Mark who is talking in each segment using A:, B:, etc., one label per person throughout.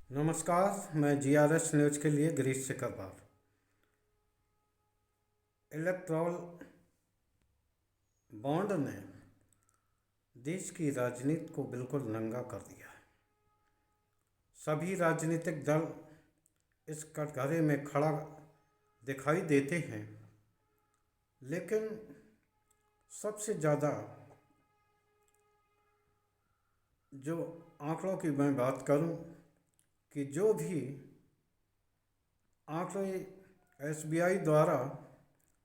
A: नमस्कार, मैं GRS news के लिए गिरीश सिकरवार। इलेक्ट्रॉल बॉन्ड ने देश की राजनीति को बिल्कुल नंगा कर दिया है। सभी राजनीतिक दल इस कटघरे में खड़ा दिखाई देते हैं, लेकिन सबसे ज़्यादा जो आंकड़ों की मैं बात करूं कि जो भी आंकड़े एसबीआई द्वारा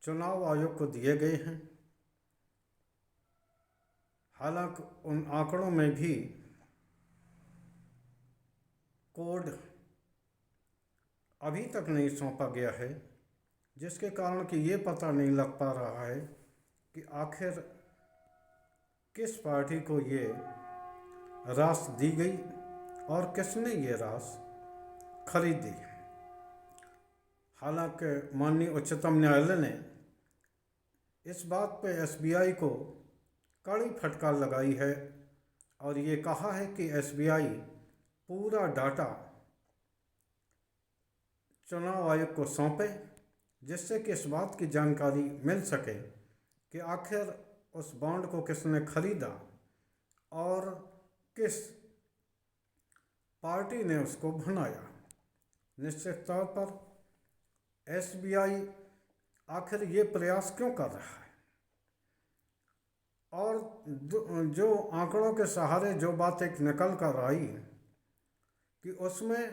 A: चुनाव आयोग को दिए गए हैं, हालांकि उन आंकड़ों में भी कोड अभी तक नहीं सौंपा गया है, जिसके कारण कि ये पता नहीं लग पा रहा है कि आखिर किस पार्टी को ये राशि दी गई और किसने ये राशि खरीदी। हालांकि माननीय उच्चतम न्यायालय ने इस बात पे एसबीआई को कड़ी फटकार लगाई है और ये कहा है कि एसबीआई पूरा डाटा चुनाव आयोग को सौंपे, जिससे कि इस बात की जानकारी मिल सके कि आखिर उस बॉन्ड को किसने खरीदा और किस पार्टी ने उसको बनाया। निश्चित तौर पर एसबीआई आखिर ये प्रयास क्यों कर रहा है और जो आंकड़ों के सहारे जो बात एक निकल कर आई कि उसमें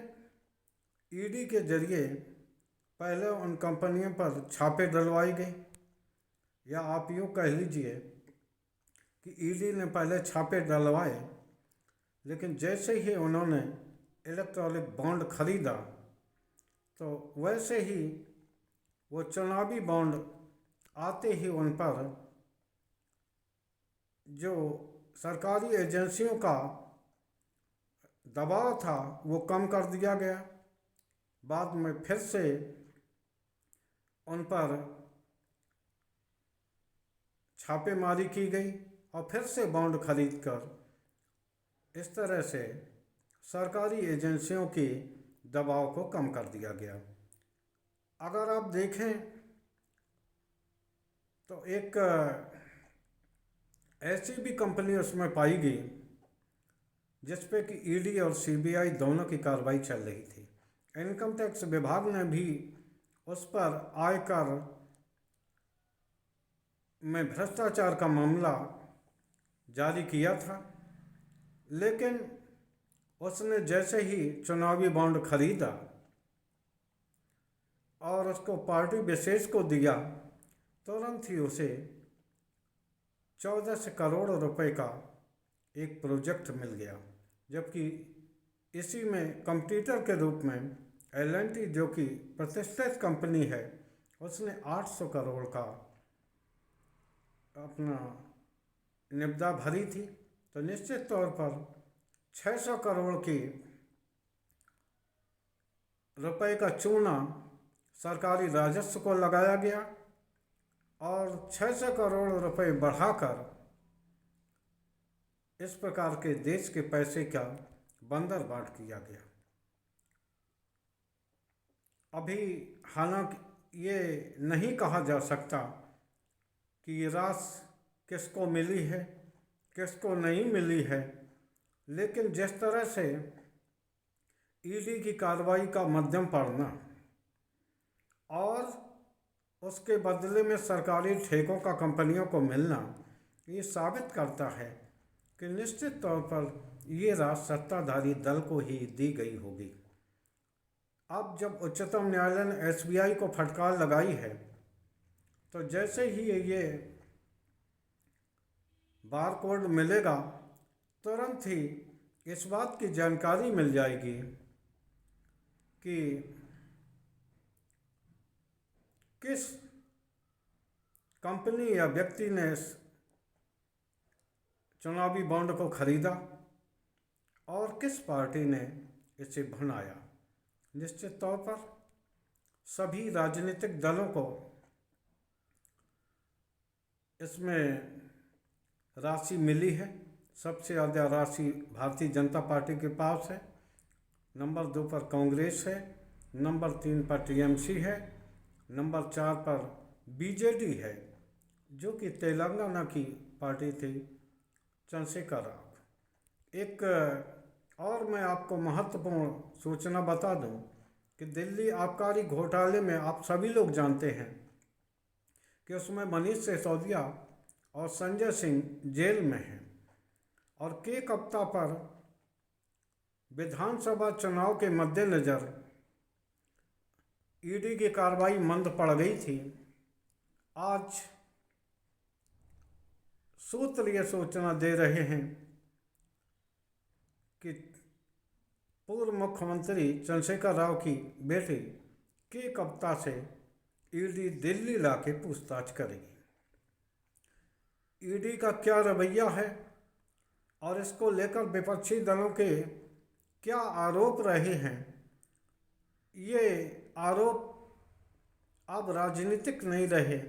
A: ईडी के जरिए पहले उन कंपनियों पर छापे डलवाए गए, या आप यूँ कह लीजिए कि ईडी ने पहले छापे डलवाए, लेकिन जैसे ही उन्होंने इलेक्ट्रॉनिक बॉन्ड खरीदा तो वैसे ही वो चुनावी बॉन्ड आते ही उन पर जो सरकारी एजेंसियों का दबाव था वो कम कर दिया गया। बाद में फिर से उन पर छापेमारी की गई और फिर से बॉन्ड खरीद कर इस तरह से सरकारी एजेंसियों के दबाव को कम कर दिया गया। अगर आप देखें तो एक ऐसी भी कंपनी उसमें पाई गई जिस पे कि ईडी और सीबीआई दोनों की कार्रवाई चल रही थी। इनकम टैक्स विभाग ने भी उस पर आयकर में भ्रष्टाचार का मामला जारी किया था, लेकिन उसने जैसे ही चुनावी बॉन्ड खरीदा और उसको पार्टी विशेष को दिया, तुरंत ही उसे 14 करोड़ रुपए का एक प्रोजेक्ट मिल गया, जबकि इसी में कंपटीटर के रूप में एल&टी जो कि प्रतिष्ठित कंपनी है, उसने 800 करोड़ का अपना निविदा भरी थी। तो निश्चित तौर पर 600 करोड़ की रुपए का चूना सरकारी राजस्व को लगाया गया और 600 करोड़ रुपए बढ़ाकर इस प्रकार के देश के पैसे का बंदरबाट किया गया। अभी हालांकि ये नहीं कहा जा सकता कि ये राशि किसको मिली है किसको नहीं मिली है, लेकिन जिस तरह से ईडी की कार्रवाई का मध्यम पड़ना और उसके बदले में सरकारी ठेकों का कंपनियों को मिलना, ये साबित करता है कि निश्चित तौर पर ये राशि सत्ताधारी दल को ही दी गई होगी। अब जब उच्चतम न्यायालय ने एसबीआई को फटकार लगाई है, तो जैसे ही ये बार कोड मिलेगा, तुरंत ही इस बात की जानकारी मिल जाएगी कि किस कंपनी या व्यक्ति ने इस चुनावी बॉन्ड को खरीदा और किस पार्टी ने इसे बनाया। निश्चित तौर पर सभी राजनीतिक दलों को इसमें राशि मिली है। सबसे ज़्यादा राशि भारतीय जनता पार्टी के पास है नंबर 2 पर कांग्रेस है, नंबर 3 पर टीएमसी है, नंबर 4 पर बीजेडी है, जो कि तेलंगाना की पार्टी थी चंद्रशेखर राव। एक और मैं आपको महत्वपूर्ण सूचना बता दूं कि दिल्ली आबकारी घोटाले में आप सभी लोग जानते हैं कि उसमें मनीष सिसोदिया और संजय सिंह जेल में हैं, और के कप्ता पर विधानसभा चुनाव के मद्देनज़र ईडी की कार्रवाई मंद पड़ गई थी। आज सूत्र ये सूचना दे रहे हैं कि पूर्व मुख्यमंत्री चंद्रशेखर राव की बेटी के कप्ता से ईडी दिल्ली लाके पूछताछ करेगी। ईडी का क्या रवैया है और इसको लेकर विपक्षी दलों के क्या आरोप रहे हैं, ये आरोप अब राजनीतिक नहीं रहे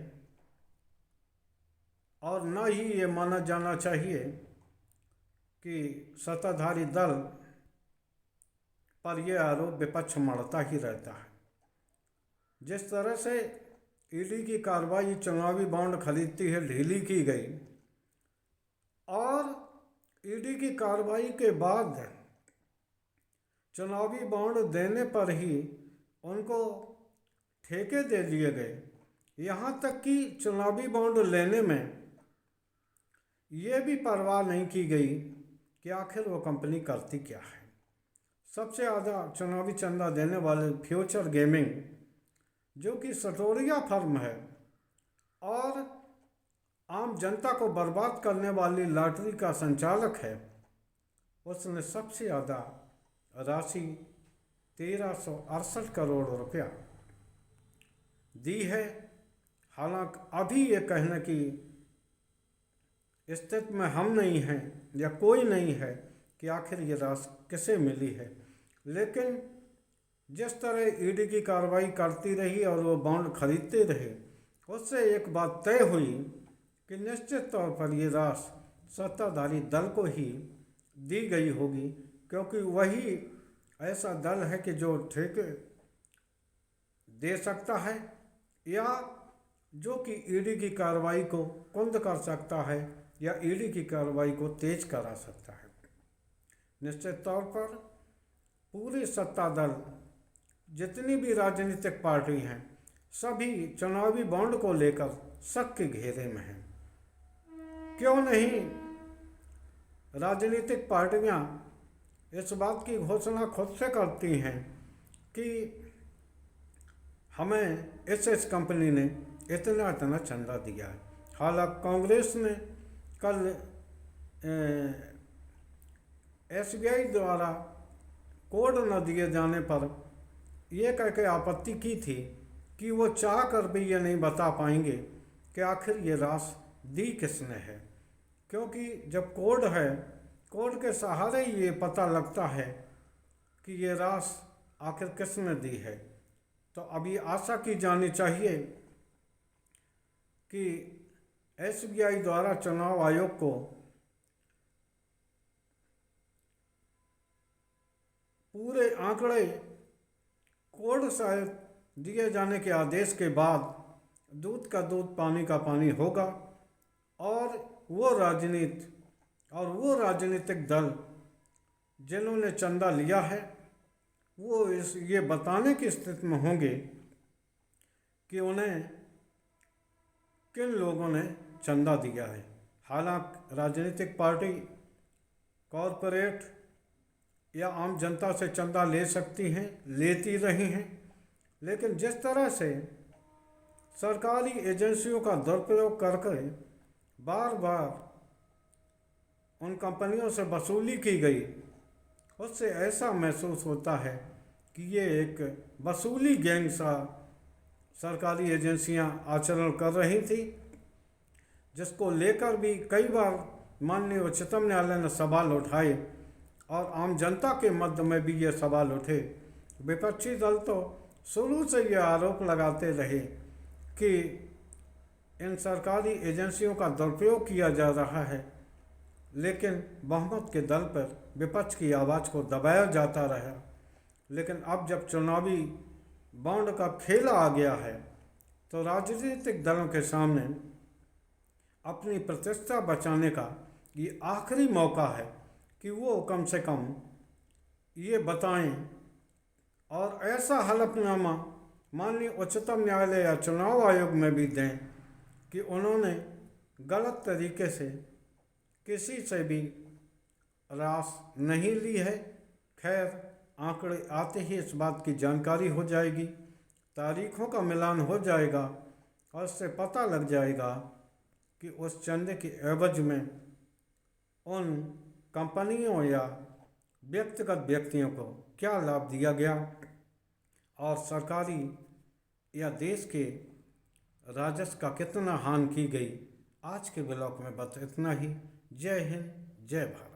A: और न ही ये माना जाना चाहिए कि सत्ताधारी दल पर यह आरोप विपक्ष मढ़ता ही रहता है। जिस तरह से ईडी की कार्रवाई चुनावी बॉन्ड खरीदती है ढीली की गई, और ईडी की कार्रवाई के बाद चुनावी बॉन्ड देने पर ही उनको ठेके दे दिए गए। यहाँ तक कि चुनावी बॉन्ड लेने में ये भी परवाह नहीं की गई कि आखिर वो कंपनी करती क्या है। सबसे ज़्यादा चुनावी चंदा देने वाले फ्यूचर गेमिंग, जो कि सटोरिया फर्म है और आम जनता को बर्बाद करने वाली लॉटरी का संचालक है, उसने सबसे ज़्यादा राशि 1368 करोड़ रुपया दी है। हालांकि अभी ये कहने की स्थिति में हम नहीं हैं या कोई नहीं है कि आखिर ये राशि किसे मिली है, लेकिन जिस तरह ईडी की कार्रवाई करती रही और वो बॉन्ड खरीदते रहे, उससे एक बात तय हुई कि निश्चित तौर पर ये राशि सत्ताधारी दल को ही दी गई होगी, क्योंकि वही ऐसा दल है कि जो ठेके दे सकता है या जो कि ईडी की कार्रवाई को कुंद कर सकता है या ईडी की कार्रवाई को तेज करा सकता है। निश्चित तौर पर पूरी सत्ता दल, जितनी भी राजनीतिक पार्टी हैं, सभी चुनावी बॉन्ड को लेकर शक के घेरे में हैं। क्यों नहीं राजनीतिक पार्टियां इस बात की घोषणा खुद से करती हैं कि हमें इस कंपनी ने इतना इतना चंदा दिया है। हालांकि कांग्रेस ने कल एसबीआई द्वारा कोड न दिए जाने पर यह कह के आपत्ति की थी कि वो चाह कर भी ये नहीं बता पाएंगे कि आखिर ये राशि दी किसने है, क्योंकि जब कोड है, कोड के सहारे ये पता लगता है कि ये राशि आखिर किसने दी है। तो अभी आशा की जानी चाहिए कि एसबीआई द्वारा चुनाव आयोग को पूरे आंकड़े कोड शायद दिए जाने के आदेश के बाद दूध का दूध पानी का पानी होगा, और वो राजनीतिक दल जिन्होंने चंदा लिया है वो ये बताने की स्थिति में होंगे कि उन्हें किन लोगों ने चंदा दिया है। हालांकि राजनीतिक पार्टी कॉरपोरेट या आम जनता से चंदा ले सकती हैं, लेती रही हैं, लेकिन जिस तरह से सरकारी एजेंसियों का दुरुपयोग करके बार बार उन कंपनियों से वसूली की गई, उससे ऐसा महसूस होता है कि ये एक वसूली गैंग सा सरकारी एजेंसियां आचरण कर रही थी, जिसको लेकर भी कई बार माननीय उच्चतम न्यायालय ने सवाल उठाए और आम जनता के मध्य में भी ये सवाल उठे। विपक्षी दल तो शुरू से ये आरोप लगाते रहे कि इन सरकारी एजेंसियों का दुरुपयोग किया जा रहा है, लेकिन बहुमत के दल पर विपक्ष की आवाज़ को दबाया जाता रहा लेकिन अब जब चुनावी बॉन्ड का खेल आ गया है तो राजनीतिक दलों के सामने अपनी प्रतिष्ठा बचाने का ये आखिरी मौका है कि वो कम से कम ये बताएं और ऐसा हलफनामा माननीय उच्चतम न्यायालय या चुनाव आयोग में भी दें कि उन्होंने गलत तरीके से किसी से भी रास नहीं ली है। खैर, आंकड़े आते ही इस बात की जानकारी हो जाएगी, तारीखों का मिलान हो जाएगा और उससे पता लग जाएगा कि उस चंदे के एवज में उन कंपनियों या व्यक्तिगत व्यक्तियों को क्या लाभ दिया गया और सरकारी या देश के राजस्व का कितना हानि की गई। आज के ब्लॉग में बस इतना ही। जय हिंद, जय भारत।